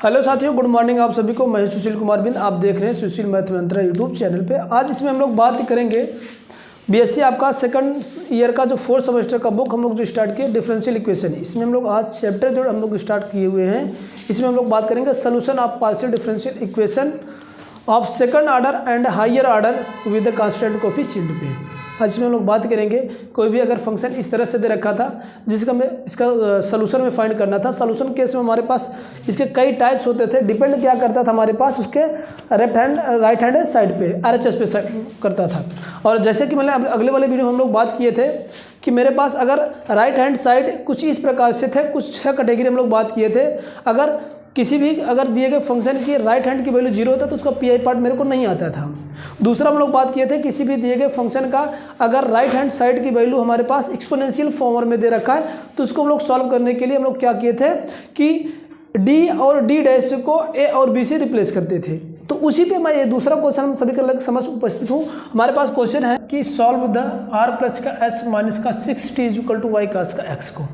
Hello साथियों, good morning आप सभी को। मैं सुशील कुमार बिंद, आप देख रहे हैं सुशील मैथ मंत्र यूट्यूब चैनल पे। आज इसमें हम लोग बात करेंगे बीएससी आपका सेकंड ईयर का जो फोर्थ सेमेस्टर का बुक हम लोग जो स्टार्ट किए डिफरेंशियल इक्वेशन। इसमें हम लोग आज चैप्टर जो हम लोग स्टार्ट किए हुए हैं, इसमें हम लोग बात करेंगे solution of partial differential equation of second order and higher order with the constant coefficient पे। आज इसमें हम लोग बात करेंगे कोई भी अगर फंक्शन इस तरह से दे रखा था जिसका हमें इसका सोल्यूशन में फाइंड करना था। सोल्यूशन केस में हमारे पास इसके कई टाइप्स होते थे, डिपेंड क्या करता था हमारे पास उसके राइट हैंड साइड पे RHS पे करता था। और जैसे कि मैंने अगले वाले वीडियो में हम लोग बात किए थे कि मेरे पास अगर राइट हैंड साइड कुछ इस प्रकार से थे, कुछ 6 कैटेगरी हम लोग बात किए थे। अगर किसी भी अगर दिए गए फंक्शन की राइट हैंड की वैल्यू 0 होता तो उसका पीआई पार्ट मेरे को नहीं आता था। दूसरा हम लोग बात किए थे किसी भी दिए गए फंक्शन का अगर राइट हैंड साइड की वैल्यू हमारे पास एक्सपोनेंशियल फॉर्म में दे रखा है तो उसको हम लोग सॉल्व करने के लिए हम लोग क्या किए थे कि डी और डी डैश को ए और बी से रिप्लेस करते थे। तो उसी पे मैं ये दूसरा क्वेश्चन हम सभी के लग समझ उपस्थित हूँ। हमारे पास क्वेश्चन है कि सॉल्व द r प्लस का s माइनस का 6t is equal to y cos का x को।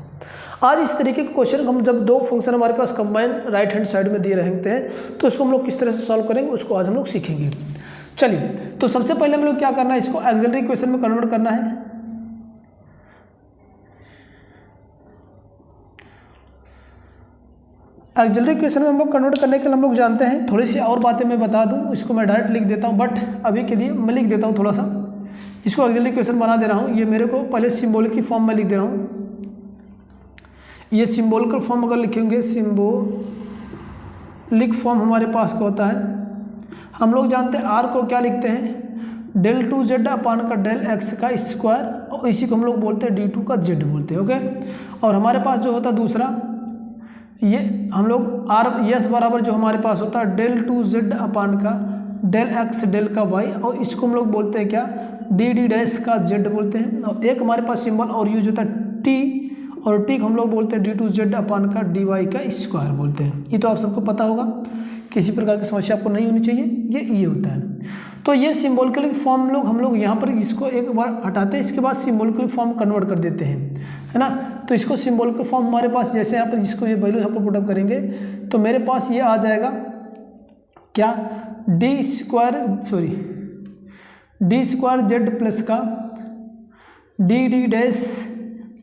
आज इस तरीके के क्वेश्चन हम जब दो फंक्शन हमारे पास कंबाइन राइट हैंड साइड में दिए रहते हैं तो इसको हम लोग किस तरह से सॉल्व करेंगे उसको आज हम लोग सीखेंगे। चलिए, तो सबसे पहले हम लोग क्या करना है, इसको ऑक्सिलरी इक्वेशन में कन्वर्ट करना है। ऑक्सिलरी इक्वेशन में हम लोग कन्वर्ट करने के लिए हम लोग जानते हैं, थोड़ी सी और बातें मैं बता दूं, इसको मैं डायरेक्ट लिख देता हूं, बट अभी के लिए मैं लिख देता हूं थोड़ा सा। इसको ऑक्सिलरी इक्वेशन बना दे रहा हूं, ये मेरे को पहले सिंबॉलिक की फॉर्म में लिख दे रहा हूं। ये सिंबॉलिकल फॉर्म अगर लिखेंगे, सिंबॉलिक फॉर्म हमारे पास का होता है, हम लोग जानते हैं आर को क्या लिखते हैं डेल टू जेड अपान का डेल एक्स का स्क्वायर, और इसी को हम लोग बोलते हैं D2 का जेड बोलते हैं। ओके, और हमारे पास जो होता है दूसरा, ये हम लोग आर यस बराबर जो हमारे पास होता है डेल टू जेड अपान का डेल एक्स डेल का वाई, और इसको हम लोग बोलते हैं क्या डी डैश का जेड बोलते हैं। और एक हमारे पास सिंबल और यूज होता है टी, और टी को हम लोग बोलते हैं D2Z अपान का dy का स्क्वायर बोलते हैं। ये तो आप सबको पता होगा, किसी प्रकार की समस्या आपको नहीं होनी चाहिए, ये होता है। तो ये सिंबॉलिकल फॉर्म लोग हम लोग यहाँ पर इसको एक बार हटाते हैं, इसके बाद सिंबॉलिकल फॉर्म कन्वर्ट कर देते हैं, है ना। तो इसको सिंबॉलिकल फॉर्म हमारे पास जैसे यहाँ पर जिसको ये वैल्यू यहाँ पर पुटअप करेंगे तो मेरे पास ये आ जाएगा क्या डी स्क्वायर जेड प्लस का डी डैश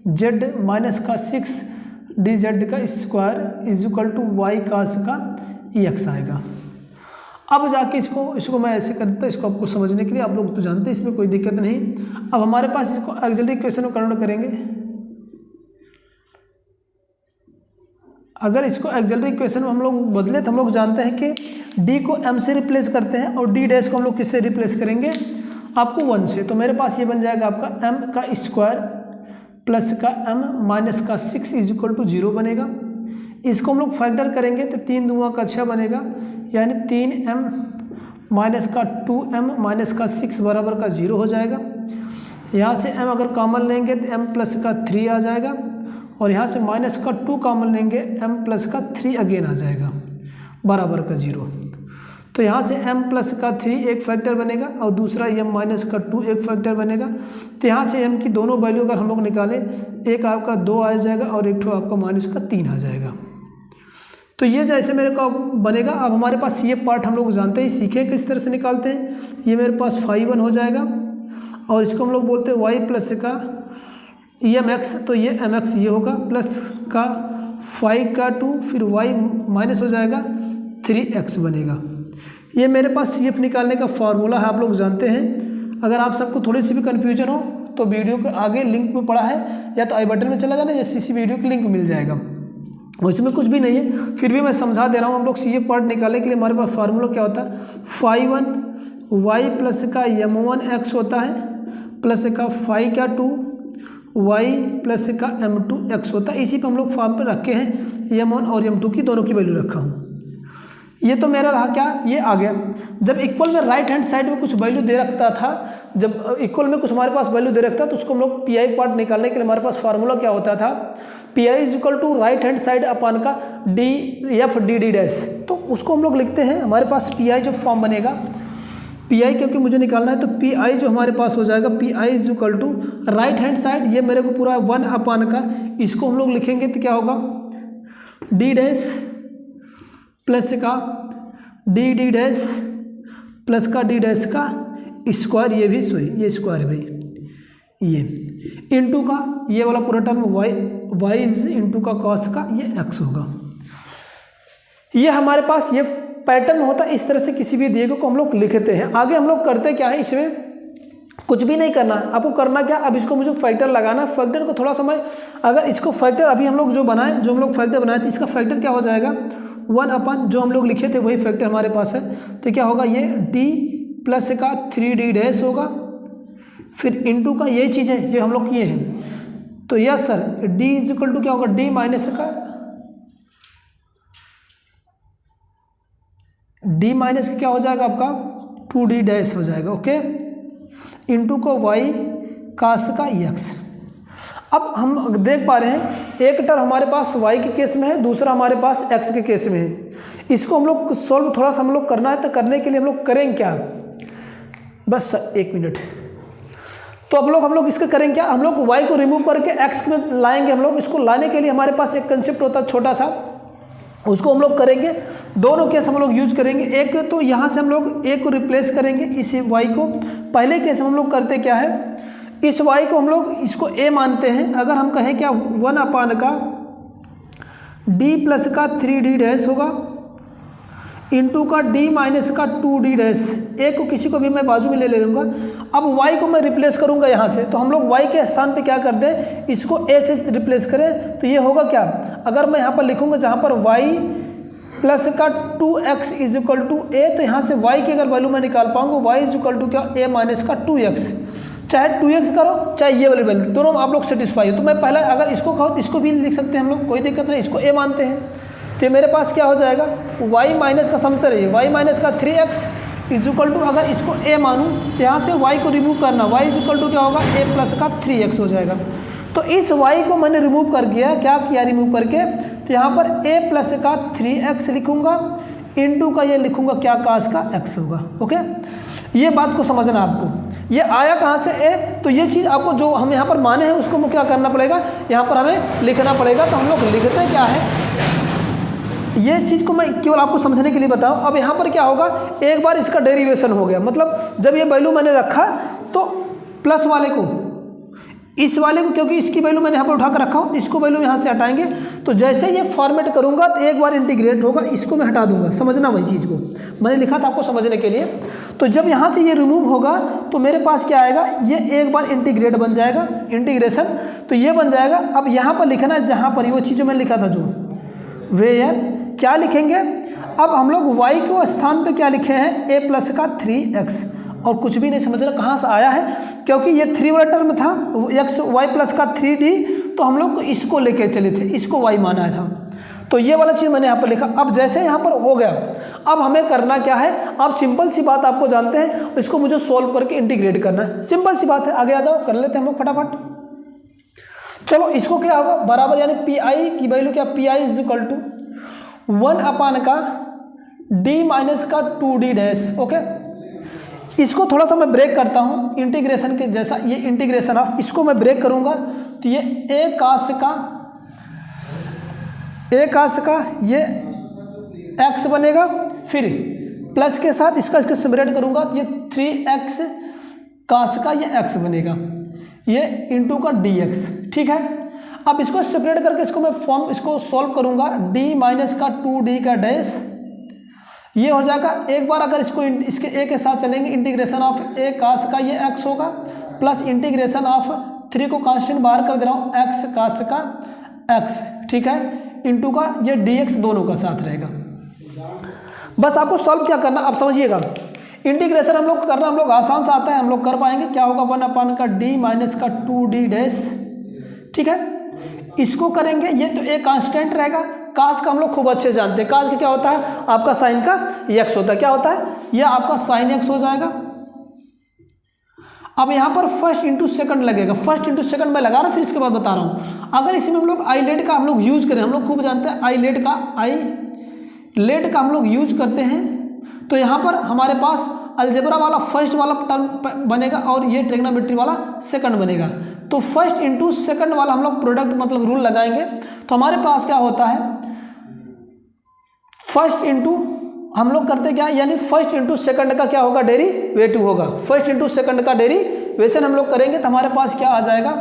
जेड माइनस का 6dz का square is equal to y cos का x आएगा। अब जाके इसको मैं ऐसे कर देता, इसको आपको समझने के लिए, आप लोग तो जानते हैं इसमें कोई दिक्कत नहीं। अब हमारे पास इसको ऑक्सिलरी इक्वेशन में कन्वर्ट करेंगे। अगर इसको ऑक्सिलरी इक्वेशन में हम लोग बदले तो हम लोग जानते हैं कि d को m से रिप्लेस करते हैं और d डैश को हम लोग किससे रिप्लेस करेंगे, आपको 1 से। तो मेरे पास ये बन जाएगा आपका m का स्क्वायर प्लस का m माइनस का 6 इज इक्वल टू 0 बनेगा। इसको हम लोग फैक्टर करेंगे तो 3 दूना का 6 बनेगा, यानी 3m माइनस का 2m माइनस का 6 बराबर का 0 हो जाएगा। यहाँ से m अगर कॉमन लेंगे तो m प्लस का 3 आ जाएगा, और यहाँ से माइनस का 2 कॉमन लेंगे m प्लस का 3 अगेन आ जाएगा बराबर का 0। तो यहाँ से m प्लस का 3 एक फैक्टर बनेगा और दूसरा m माइनस का 2 एक फैक्टर बनेगा। तो यहाँ से m की दोनों वैल्यू अगर हम लोग निकालें, एक आपका 2 आ जाएगा और एक ठो आपका माइनस का 3 आ जाएगा। तो ये जैसे मेरे को बनेगा। अब हमारे पास ये पार्ट हम लोग जानते हैं, सीखे किस तरह से निकालते हैं। ये मेरे पास 5 हो जाएगा और इसको हम लोग बोलते हैं y प्लस का mx, तो ये mx ये होगा प्लस का 5 का 2, फिर y माइनस हो जाएगा 3x बनेगा। ये मेरे पास CF निकालने का फार्मूला है, आप लोग जानते हैं। अगर आप सबको थोड़ी सी भी कन्फ्यूजन हो तो वीडियो के आगे लिंक में पड़ा है, या तो आई बटन में चला जाना या CC वीडियो की लिंक मिल जाएगा, उसमें कुछ भी नहीं है, फिर भी मैं समझा दे रहा हूँ। हम लोग CF पार्ट निकालने के लिए हमारे पास फार्मूला क्या होता है, 5y प्लस का m1x होता है प्लस का 5 का 2y प्लस का m2x होता है। इसी पर हम लोग फॉर्म पर रखे हैं, m1 और m2 की दोनों की वैल्यू रखा हूँ। ये तो मेरा रहा क्या, ये आ गया। जब इक्वल में राइट हैंड साइड में कुछ वैल्यू दे रखता था, जब इक्वल में कुछ हमारे पास वैल्यू दे रखता तो उसको हम लोग पीआई पार्ट निकालने के लिए हमारे पास फार्मूला क्या होता था, pi is equal to right hand side upon का डी डैश। तो उसको हम लोग लिखते हैं, हमारे पास पीआई जो फॉर्म बनेगा, पीआई क्योंकि मुझे निकालना है तो पीआई जो हमारे पास हो जाएगा, PI is equal to right hand side, ये मेरे को पूरा 1 अपान का, इसको हम लोग लिखेंगे तो क्या होगा डी डैश प्लस का डी डी डैश प्लस का डी डैश का स्क्वायर, ये भी सॉरी ये स्क्वायर है भाई, ये इंटू का ये वाला पूरा टर्म वाई इज इंटू का कॉस का ये एक्स होगा। ये हमारे पास ये पैटर्न होता है। इस तरह से किसी भी दिए को हम लोग लिखते हैं। आगे हम लोग करते क्या है, इसमें कुछ भी नहीं करना है। आपको करना क्या, अब इसको मुझे फैक्टर लगाना है। फैक्टर को थोड़ा समय, अगर इसको फैक्टर अभी हम लोग जो हम लोग फैक्टर बनाए थे, इसका फैक्टर क्या हो जाएगा 1 जो हम लोग लिखे थे वही फैक्टर हमारे पास है। तो क्या होगा, ये d प्लस का 3d डैश होगा, फिर इंटू का यही चीज़ है ये हम लोग किए हैं। तो yes sir, d is equal to क्या होगा, d माइनस का d माइनस क्या हो जाएगा आपका 2d डैश हो जाएगा, ओके, इंटू को y कास का x। अब हम देख पा रहे हैं एक टर्म हमारे पास y के केस में है, दूसरा हमारे पास x के केस में है। इसको हम लोग सॉल्व थोड़ा सा हम लोग करना है। तो करने के लिए हम लोग करेंगे क्या, बस 1 मिनट। तो अब हम लोग इसका करेंगे क्या, हम लोग y को रिमूव करके x में लाएंगे। हम लोग इसको लाने के लिए हमारे पास एक कंसेप्ट होता है छोटा सा, उसको हम लोग करेंगे। दोनों केस हम लोग यूज करेंगे। एक तो यहाँ से हम लोग a को रिप्लेस करेंगे इस y को। पहले केस में हम लोग करते क्या है, इस y को हम लोग इसको a मानते हैं। अगर हम कहें क्या 1 का d प्लस का 3d डैश होगा इंटू का d माइनस का 2d डैश। a को किसी को भी मैं बाजू में ले लूँगा। अब y को मैं रिप्लेस करूँगा यहाँ से, तो हम लोग y के स्थान पे क्या कर दें, इसको a से रिप्लेस करें। तो ये होगा क्या, अगर मैं यहाँ पर लिखूँगा जहाँ पर y प्लस का 2x is equal to a, तो यहाँ से y की अगर वैल्यू मैं निकाल पाऊँगा y इज इक्वल टू क्या a माइनस का 2x। चाहे 2x करो चाहे ये वाली वैल्यू, दोनों आप लोग सेटिस्फाई हो। तो मैं पहले अगर इसको कहो तो इसको भी लिख सकते हैं हम लोग, कोई दिक्कत नहीं। इसको a मानते हैं तो मेरे पास क्या हो जाएगा, y माइनस का समतर है y माइनस का 3x इज इक्वल टू, अगर इसको a मानूँ तो यहाँ से y को रिमूव करना, y इज इक्वल टू क्या होगा a प्लस का 3x हो जाएगा। तो इस y को मैंने रिमूव कर दिया, क्या किया रिमूव करके, तो यहाँ पर a प्लस का 3x लिखूँगा इंटू का ये लिखूँगा क्या कास का x होगा, ओके। ये बात को समझना आपको, ये आया कहाँ से a, तो ये चीज़ आपको जो हम यहाँ पर माने हैं उसको क्या करना पड़ेगा, यहाँ पर हमें लिखना पड़ेगा। तो हम लोग लिखते क्या है, ये चीज़ को मैं केवल आपको समझने के लिए बताऊं। अब यहाँ पर क्या होगा, एक बार इसका डेरिवेशन हो गया, मतलब जब ये वैल्यू मैंने रखा तो प्लस वाले को इस वाले को, क्योंकि इसकी वैल्यू मैंने यहाँ पर उठा कर रखा हूँ, इसको वैल्यू यहाँ से हटाएंगे। तो जैसे ये फॉर्मेट करूँगा तो एक बार इंटीग्रेट होगा, इसको मैं हटा दूंगा। समझना वही चीज़ को मैंने लिखा था आपको समझने के लिए। तो जब यहाँ से ये रिमूव होगा तो मेरे पास क्या आएगा, ये एक बार इंटीग्रेट बन जाएगा, इंटीग्रेशन तो ये बन जाएगा। अब यहाँ पर लिखना है जहाँ पर वो चीज़ मैं लिखा था, जो वेयर क्या लिखेंगे, अब हम लोग y को स्थान पे क्या लिखे हैं a प्लस का 3x, और कुछ भी नहीं समझना कहाँ से आया है, क्योंकि ये 3 वाला टर्म था x y प्लस का 3d, तो हम लोग इसको लेके चले थे, इसको y माना था। तो ये वाला चीज़ मैंने यहाँ पर लिखा। अब जैसे यहाँ पर हो गया, अब हमें करना क्या है, आप सिंपल सी बात आपको जानते हैं, इसको मुझे सोल्व करके इंटीग्रेट करना है। सिंपल सी बात है, आगे आ जाओ, कर लेते हैं हम लोग फटाफट। चलो इसको क्या होगा, बराबर यानी pi की वैल्यू क्या, pi इज इक्वल टू 1 का d माइनस का 2d डैश, ओके। इसको थोड़ा सा मैं ब्रेक करता हूँ इंटीग्रेशन के जैसा, ये इंटीग्रेशन ऑफ, इसको मैं ब्रेक करूँगा तो ये a कास का ये x बनेगा, फिर प्लस के साथ इसका सेपरेट करूँगा तो ये 3x कास का ये x बनेगा, ये इंटू का dx, ठीक है। अब इसको सेपरेट करके इसको मैं इसको सॉल्व करूंगा, d माइनस का 2d का डैश, ये हो जाएगा। एक बार अगर इसको इसके a के साथ चलेंगे, इंटीग्रेशन ऑफ a कास का ये x होगा, प्लस इंटीग्रेशन ऑफ 3 को कांस्टेंट बाहर कर दे रहा हूँ, x कास का x, ठीक है, इंटू का ये dx दोनों का साथ रहेगा। बस आपको सॉल्व क्या करना, आप समझिएगा। इंटीग्रेशन हम लोग करना, हम लोग आसान से आता है, हम लोग कर पाएंगे। क्या होगा 1 का d माइनस का 2d डैश, ठीक है। इसको करेंगे, ये तो एक कांस्टेंट रहेगा। कास का हम लोग खूब अच्छे जानते हैं, कास का क्या होता है, आपका साइन का x होता है, क्या होता है, ये आपका साइन x हो जाएगा। अब यहाँ पर फर्स्ट इंटू सेकंड लगेगा, फर्स्ट इंटू सेकंड मैं लगा रहा हूँ, फिर इसके बाद बता रहा हूँ। अगर इसमें हम लोग आई लेट का हम लोग यूज करें, हम लोग खूब जानते हैं आई लेट का हम लोग यूज करते हैं, तो यहाँ पर हमारे पास अलजेब्रा वाला फर्स्ट वाला टर्म बनेगा और ये ट्रिग्नोमेट्री वाला सेकंड बनेगा। तो फर्स्ट इंटू सेकंड वाला हम लोग प्रोडक्ट मतलब रूल लगाएंगे, तो हमारे पास क्या होता है, फर्स्ट इंटू हम लोग करते क्या, यानी फर्स्ट इंटू सेकंड का क्या होगा, डेरिवेटिव होगा। फर्स्ट इंटू सेकंड का डेरिवेशन हम लोग करेंगे तो हमारे पास क्या आ जाएगा,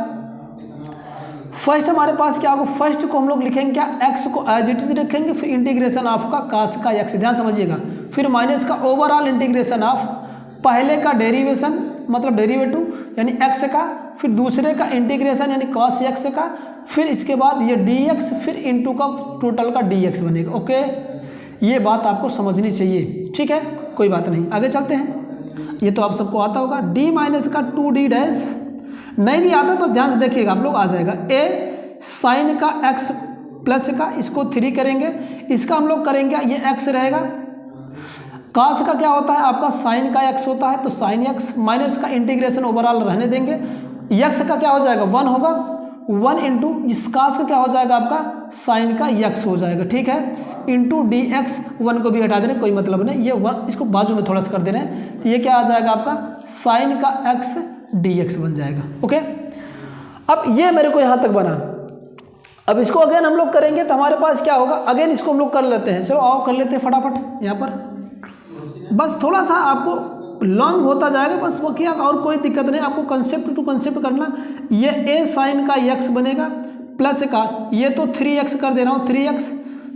फर्स्ट हमारे पास क्या होगा, फर्स्ट को हम लोग लिखेंगे क्या, एक्स को एज इट इज रखेंगे, फिर इंटीग्रेशन ऑफ का कास का एक्स, ध्यान समझिएगा, फिर माइनस का ओवरऑल इंटीग्रेशन ऑफ पहले का डेरिवेशन मतलब डेरिवेटिव यानी एक्स का, फिर दूसरे का इंटीग्रेशन यानी कॉस एक्स का, फिर इसके बाद ये डी एक्स, फिर इंटू का टोटल का डी एक्स बनेगा। ओके, ये बात आपको समझनी चाहिए, ठीक है, कोई बात नहीं, आगे चलते हैं। ये तो आप सबको आता होगा। डी माइनस का 2d डैश, नहीं भी आता तो ध्यान से देखिएगा आप लोग, आ जाएगा। ए साइन का एक्स प्लस का, इसको 3 करेंगे, इसका हम लोग करेंगे ये एक्स रहेगा, कास का क्या होता है आपका साइन का एक्स होता है तो साइन एक्स, माइनस का इंटीग्रेशन ओवरऑल रहने देंगे, एक्स का क्या हो जाएगा 1 होगा, 1 इंटू इस कास का क्या हो जाएगा आपका साइन का एक्स हो जाएगा, ठीक है, इंटू डी एक्स, 1 को भी हटा देना कोई मतलब नहीं, ये 1 इसको बाजू में थोड़ा सा कर देना है, तो ये क्या आ जाएगा आपका साइन का एक्स डी एक्स बन जाएगा। ओके, अब ये मेरे को यहाँ तक बना। अब इसको अगेन हम लोग करेंगे तो हमारे पास क्या होगा, अगेन इसको हम लोग कर लेते हैं, चलो आओ कर लेते हैं फटाफट यहाँ पर, बस थोड़ा सा आपको लॉन्ग होता जाएगा, बस वो किया, और कोई दिक्कत नहीं, आपको कंसेप्ट टू कंसेप्ट करना। ये ए साइन का एक्स बनेगा प्लस का, ये तो 3x कर दे रहा हूँ, 3x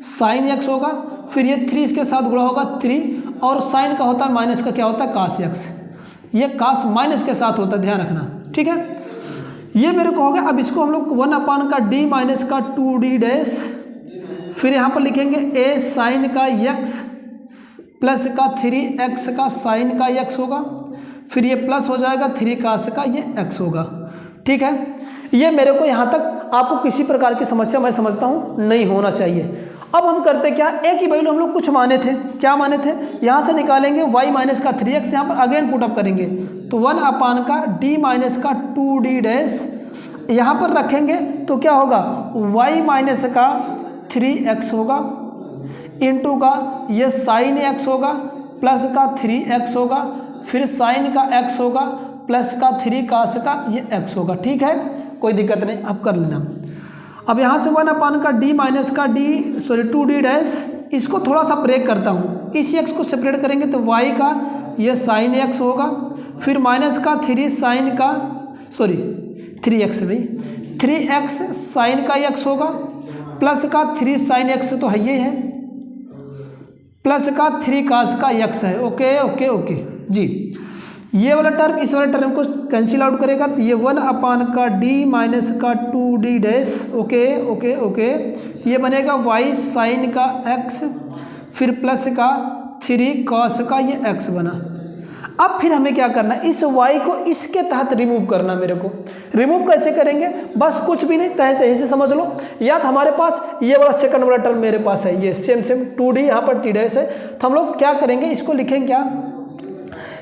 साइन एक्स होगा, फिर ये 3 इसके साथ गुणा होगा 3, और साइन का होता है माइनस का क्या होता है कास एक्स, ये कास माइनस के साथ होता है, ध्यान रखना, ठीक है। ये मेरे को हो गया। अब इसको हम लोग 1 अपान का डी माइनस का 2d डैश, फिर यहाँ पर लिखेंगे ए साइन का एक्स प्लस का 3x का साइन का x होगा, फिर ये प्लस हो जाएगा 3 कास का ये x होगा, ठीक है। ये मेरे को यहाँ तक आपको किसी प्रकार की समस्या मैं समझता हूँ नहीं होना चाहिए। अब हम करते क्या, ए की वैल्यू हम लोग कुछ माने थे, क्या माने थे, यहाँ से निकालेंगे y माइनस का 3x, यहाँ पर अगेन पुटअप करेंगे तो 1 अपान का d माइनस का 2d डैश, यहाँ पर रखेंगे तो क्या होगा y माइनस का 3x होगा, इंटू का ये साइन एक्स होगा प्लस का 3x होगा, फिर साइन का x होगा प्लस का 3 कास का ये x होगा, ठीक है, कोई दिक्कत नहीं, आप कर लेना। अब यहाँ से 1 अपान का d माइनस का 2d डैश, इसको थोड़ा सा ब्रेक करता हूँ, इस x को सेपरेट करेंगे तो y का ये साइन x होगा, फिर माइनस का 3 साइन का 3x भाई 3x साइन का x होगा, प्लस का 3 साइन x तो है ये है, प्लस का 3 कास का x है। ओके ओके ओके जी, ये वाला टर्म इस वाला टर्म को कैंसिल आउट करेगा तो ये 1 अपान का d माइनस का 2d dash, okay okay okay, ये बनेगा y साइन का x, फिर प्लस का 3 कॉस का ये x बना। अब फिर हमें क्या करना, इस y को इसके तहत रिमूव करना। मेरे को रिमूव कैसे करेंगे, बस कुछ भी नहीं, तहे से समझ लो। या तो हमारे पास ये वाला सेकंड वाला टर्म मेरे पास है, ये सेम 2d, यहाँ पर t डैश है, तो हम लोग क्या करेंगे, इसको लिखेंगे क्या,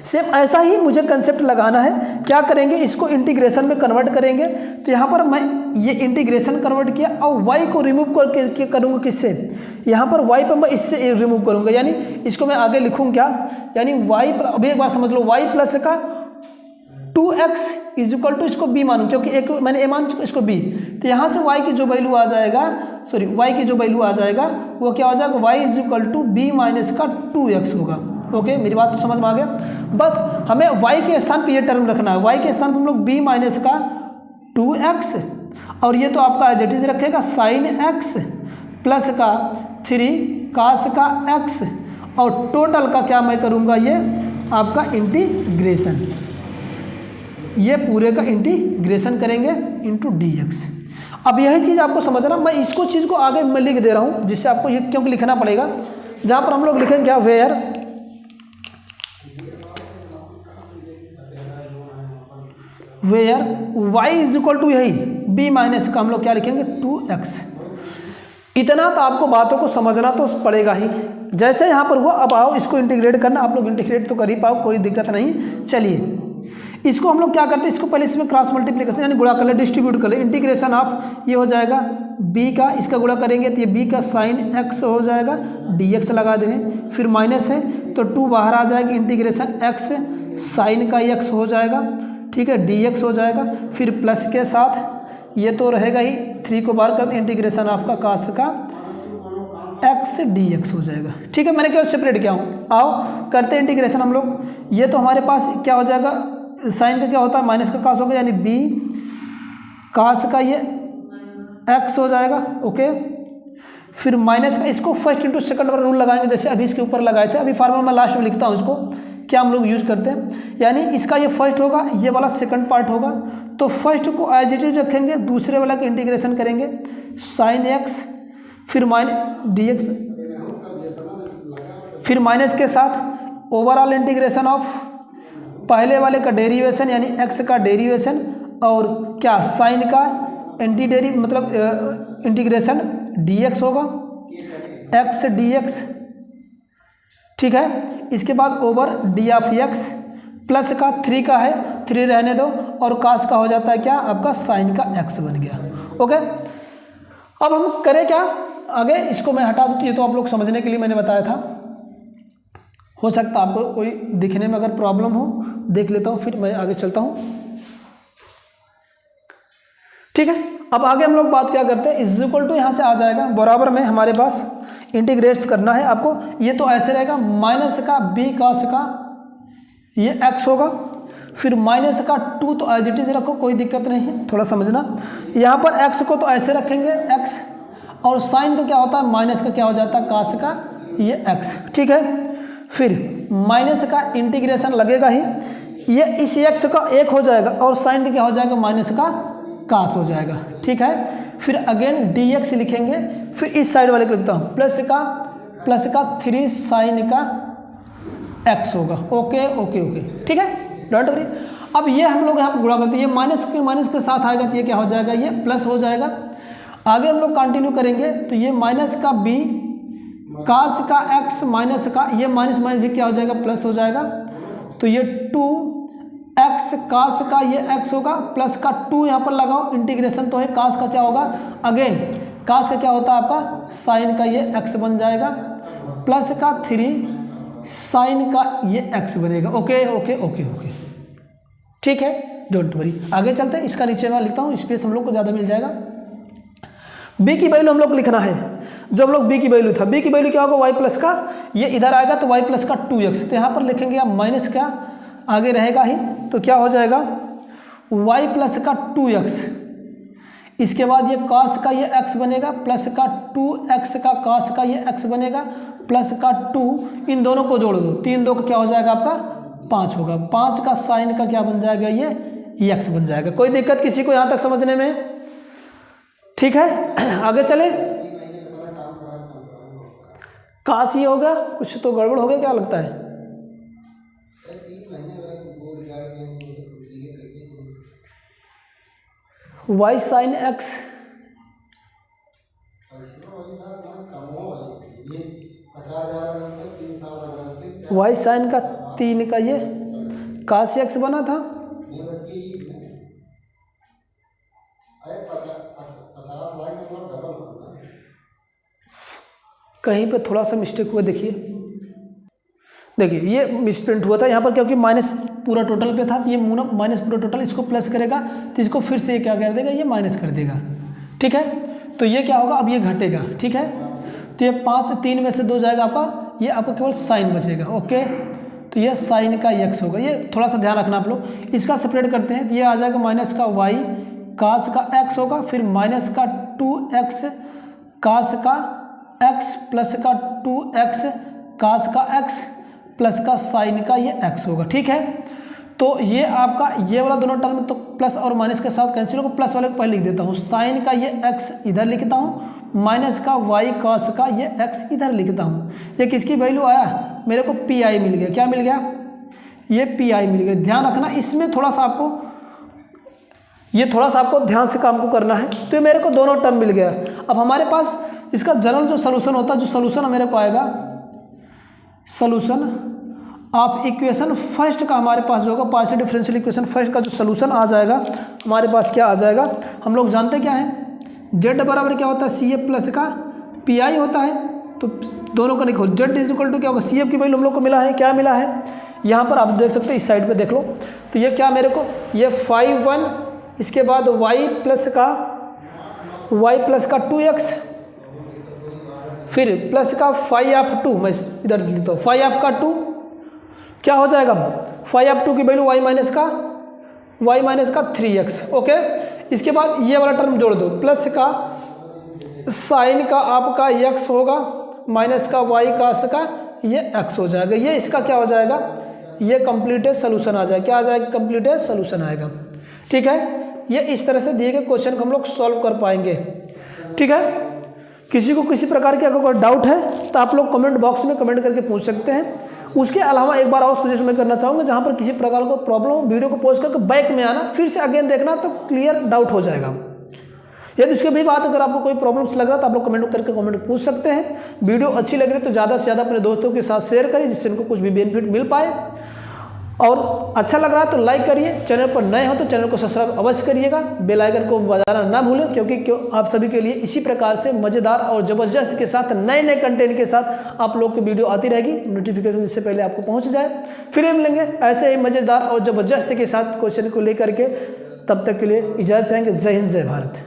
सेम ऐसा ही मुझे कंसेप्ट लगाना है। क्या करेंगे, इसको इंटीग्रेशन में कन्वर्ट करेंगे, तो यहाँ पर मैं ये इंटीग्रेशन कन्वर्ट किया और y को रिमूव करके करूँगा किससे, यहाँ पर y पर मैं इससे रिमूव करूँगा, यानी इसको मैं आगे लिखूँ क्या, यानी y पर, अभी एक बार समझ लो, y प्लस का 2x इज इक्वल टू, इसको b मानूँ क्योंकि एक मैंने a मान इसको b, तो यहाँ से y की जो वैल्यू आ जाएगा, y की जो वैल्यू आ जाएगा वो क्या हो जाएगा, y is equal to b minus का 2x होगा। ओके, मेरी बात तो समझ में आ गया। बस हमें y के स्थान पे ये टर्म रखना है, y के स्थान पे हम लोग b माइनस का 2x, और ये तो आपका एज इट इज रखेगा साइन x प्लस का 3 कास का x, और टोटल का क्या मैं करूँगा, ये आपका इंटीग्रेशन, ये पूरे का इंटीग्रेशन करेंगे इंटू dx। अब यही चीज़ आपको समझना, मैं इसको चीज़ को आगे मैं लिख दे रहा हूँ जिससे आपको ये क्योंकि लिखना पड़ेगा, जहाँ पर हम लोग लिखेंगे क्या, where y is equal to यही b माइनस का हम लोग क्या लिखेंगे 2x। इतना तो आपको बातों को समझना तो पड़ेगा ही। जैसे यहाँ पर हुआ, अब आओ इसको इंटीग्रेट करना, आप लोग इंटीग्रेट तो कर ही पाओ, कोई दिक्कत नहीं। चलिए इसको हम लोग क्या करते हैं, इसको पहले इसमें क्रॉस मल्टीप्लिकेशन यानी गुणा कर ले, डिस्ट्रीब्यूट कर ले, इंटीग्रेशन ऑफ ये हो जाएगा b का, इसका गुणा करेंगे तो ये b का साइन x हो जाएगा, dx लगा देंगे, फिर माइनस है तो 2 बाहर आ जाएगी, इंटीग्रेशन x साइन का x हो जाएगा, ठीक है, dx हो जाएगा, फिर प्लस के साथ ये तो रहेगा ही, 3 को बाहर करते इंटीग्रेशन आपका कास का एक्स डी एक्स हो जाएगा। ठीक है, मैंने क्यों सेपरेट किया हूँ, आओ करते हैं इंटीग्रेशन हम लोग। ये तो हमारे पास क्या हो जाएगा, साइन का क्या होता है माइनस का कास होगा, यानी बी कास का ये एक्स हो जाएगा। ओके, फिर माइनस का, इसको फर्स्ट इंटू सेकंड वाला रूल लगाएंगे जैसे अभी इसके ऊपर लगाए थे। अभी फार्मूला मैं लास्ट में लिखता हूँ इसको, क्या हम लोग यूज करते हैं, यानी इसका ये फर्स्ट होगा, ये वाला सेकंड पार्ट होगा। तो फर्स्ट को एज इट इज रखेंगे, दूसरे वाला का इंटीग्रेशन करेंगे साइन एक्स, फिर माइनस डी एक्स, फिर माइनस के साथ ओवरऑल इंटीग्रेशन ऑफ पहले वाले का डेरिवेशन यानी एक्स का डेरिवेशन, और क्या साइन का एंटी डेरी मतलब इंटीग्रेशन डी एक्स होगा, एक्स डी एक्स। ठीक है, इसके बाद over D of x plus का 3 का है 3 रहने दो, और कास का हो जाता है क्या आपका साइन का एक्स बन गया। ओके, अब हम करें क्या आगे, इसको मैं हटा दूँ, ये तो आप लोग समझने के लिए मैंने बताया था। हो सकता है आपको कोई दिखने में अगर प्रॉब्लम हो, देख लेता हूँ फिर मैं आगे चलता हूँ। ठीक है, अब आगे हम लोग बात क्या करते हैं, इज इक्वल टू यहाँ से आ जाएगा बराबर में हमारे पास इंटीग्रेट्स करना है आपको। ये तो ऐसे रहेगा, माइनस का बी कास का ये एक्स होगा, फिर माइनस का 2 तो एज इट इज रखो, कोई दिक्कत नहीं है, थोड़ा समझना। यहाँ पर एक्स को तो ऐसे रखेंगे एक्स, और साइन का क्या होता है माइनस का क्या हो जाता है कास का ये एक्स। ठीक है, फिर माइनस का इंटीग्रेशन लगेगा ही, ये इस एक्स का 1 हो जाएगा, और साइन का क्या हो जाएगा माइनस का कास हो जाएगा। ठीक है, फिर अगेन डी एक्स लिखेंगे, फिर इस साइड वाले को लिखता हूँ प्लस का 3 साइन का एक्स होगा। ओके ओके ओके, ठीक है, डोंट वरी। अब ये हम लोग यहाँ पर गुणा करते हैं, ये माइनस के साथ आएगा तो ये क्या हो जाएगा, ये प्लस हो जाएगा। आगे हम लोग कंटिन्यू करेंगे तो ये माइनस का बी कास का एक्स माइनस का ये माइनस भी क्या हो जाएगा प्लस हो जाएगा, तो ये 2 एक्स कास का ये एक्स होगा, प्लस का 2 यहाँ पर लगाओ, इंटीग्रेशन तो है, कास का क्या होगा अगेन कास का क्या होता है आपका साइन का ये एक्स बन जाएगा, प्लस का 3 साइन का ये एक्स बनेगा। ओके ओके ओके ओके, ठीक है, डोंट वरी। आगे चलते हैं, इसका नीचे मैं लिखता हूँ, स्पेस हम लोग को ज़्यादा मिल जाएगा। बी की वैल्यू हम लोग को लिखना है, जो हम लोग बी की वैल्यू था, बी की वैल्यू क्या होगा वाई प्लस का, ये इधर आएगा तो वाई प्लस का 2x, तो यहाँ पर लिखेंगे आप माइनस क्या आगे रहेगा ही, तो क्या हो जाएगा वाई प्लस का 2x, इसके बाद ये cos का ये x बनेगा, प्लस का 2x का cos का ये x बनेगा, प्लस का 2, इन दोनों को जोड़ दो, 3 2 का क्या हो जाएगा आपका 5 होगा, 5 का साइन का क्या बन जाएगा ये x बन जाएगा। कोई दिक्कत किसी को यहाँ तक समझने में? ठीक है, आगे चले। काश ये होगा, कुछ तो गड़बड़ हो गया क्या लगता है? Y sine x, y sine का 3 का ये काश एक्स बना था, कहीं पे थोड़ा सा मिस्टेक हुआ, देखिए ये मिसप्रिंट हुआ था यहाँ पर, क्योंकि माइनस पूरा टोटल पे था, ये माइनस पूरा टोटल इसको प्लस करेगा तो इसको फिर से ये क्या कर देगा, ये माइनस कर देगा। ठीक है, तो ये क्या होगा अब ये घटेगा। ठीक है, तो ये 5 3 में से 2 जाएगा आपका, ये आपका केवल साइन बचेगा। ओके, तो ये साइन का एक्स होगा, ये थोड़ा सा ध्यान रखना आप लोग। इसका सेपरेट करते हैं तो ये आ जाएगा माइनस का वाई कास का एक्स होगा, फिर माइनस का 2x कास का एक्स, प्लस का 2x कास का एक्स, प्लस का साइन का ये x होगा। ठीक है, तो ये आपका ये वाला दोनों टर्म तो प्लस और माइनस के साथ कैंसिल होगा, प्लस वाले को पहले लिख देता हूँ, साइन का ये x इधर लिखता हूँ, माइनस का y cos का ये x इधर लिखता हूँ। ये किसकी वैल्यू आया, मेरे को pi मिल गया। क्या मिल गया, ये pi मिल गया। ध्यान रखना इसमें थोड़ा सा आपको, ये थोड़ा सा आपको ध्यान से काम को करना है। तो ये मेरे को दोनों टर्म मिल गया। अब हमारे पास इसका जनरल जो सोल्यूशन होता है, जो सोल्यूशन मेरे को आएगा, सोल्यूशन ऑफ इक्वेशन फर्स्ट का हमारे पास जो होगा, पार्शियल डिफरेंशियल इक्वेशन फर्स्ट का जो सोल्यूशन आ जाएगा हमारे पास, क्या आ जाएगा, हम लोग जानते क्या है, जेड बराबर क्या होता है सी एफ प्लस का पी आई होता है। तो दोनों का लिखो, जेड इज इक्वल टू क्या होगा, सी एफ की वैल्यू हम लोग को मिला है, क्या मिला है यहाँ पर आप देख सकते हैं, इस साइड पे देख लो। तो ये क्या मेरे को, ये 5 1, इसके बाद y प्लस का 2x, फिर प्लस का फाइव ऑफ टू, मैं इधर लिखता हूँ फाइव ऑफ का टू क्या हो जाएगा, फाइव ऑफ टू की वैल्यू वाई माइनस का 3x। ओके, इसके बाद ये वाला टर्म जोड़ दो, प्लस का साइन का आपका x होगा माइनस का y का ये x हो जाएगा। ये इसका क्या हो जाएगा, ये कंप्लीटेड सोल्यूशन आ जाएगा। क्या आ जाएगा, कंप्लीटेड सोल्यूशन आएगा। ठीक है, ये इस तरह से दिए गए क्वेश्चन को हम लोग सॉल्व कर पाएंगे। ठीक है, किसी को किसी प्रकार की अगर कोई डाउट है तो आप लोग कमेंट बॉक्स में कमेंट करके पूछ सकते हैं। उसके अलावा एक बार और सजेस्ट मैं करना चाहूँगा, जहाँ पर किसी प्रकार को प्रॉब्लम हो वीडियो को पॉज करके बैक में आना, फिर से अगेन देखना तो क्लियर डाउट हो जाएगा। यदि उसके भी बात अगर आपको कोई प्रॉब्लम्स लग रहा है तो आप लोग कमेंट करके कमेंट पूछ सकते हैं। वीडियो अच्छी लग रही है तो ज़्यादा से ज़्यादा अपने दोस्तों के साथ शेयर करिए, जिससे उनको कुछ भी बेनिफिट मिल पाए। और अच्छा लग रहा है तो लाइक करिए, चैनल पर नए हो तो चैनल को सब्सक्राइब अवश्य करिएगा, बेल आइकन को बजाना ना भूलें, क्योंकि आप सभी के लिए इसी प्रकार से मज़ेदार और ज़बरदस्त के साथ नए नए कंटेंट के साथ आप लोग की वीडियो आती रहेगी, नोटिफिकेशन जिससे पहले आपको पहुंच जाए। फिर मिलेंगे ऐसे ही मज़ेदार और ज़बरदस्त के साथ क्वेश्चन को लेकर के, तब तक के लिए इजाज़त चाहेंगे। जय हिंद, जय भारत।